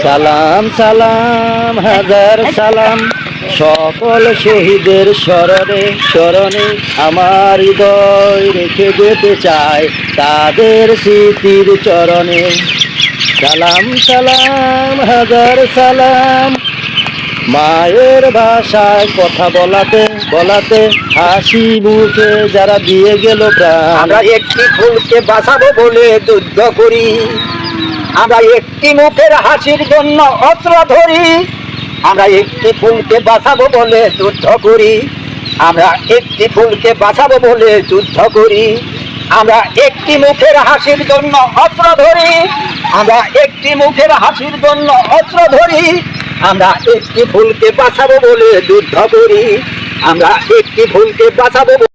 সালাম সালাম হাজার সালাম সকল শহীদের স্মরণে স্মরণে আমার হৃদয় রেখে যেতে চায় তাদের স্মৃতির চরণে। সালাম সালাম হাজার সালাম মায়ের ভাষায় কথা বলাতে বলাতে হাসি মুখে যারা দিয়ে গেল প্রাণ। আমরা একটি ফুলকে বাঁচাবো বলে যুদ্ধ করি, আমরা একটি মুখের হাসির জন্য অস্ত্র ধরি। আমরা একটি ফুলকে বাঁচাবো বলে যুদ্ধ করি, আমরা একটি ফুলকে বাঁচাবো বলে যুদ্ধ করি। আমরা একটি মুখের হাসির জন্য অস্ত্র ধরি, আমরা একটি মুখের হাসির জন্য অস্ত্র ধরি। আমরা একটি ফুলকে বাঁচাবো বলে যুদ্ধ করি, আমরা একটি ফুলকে বাঁচাবো।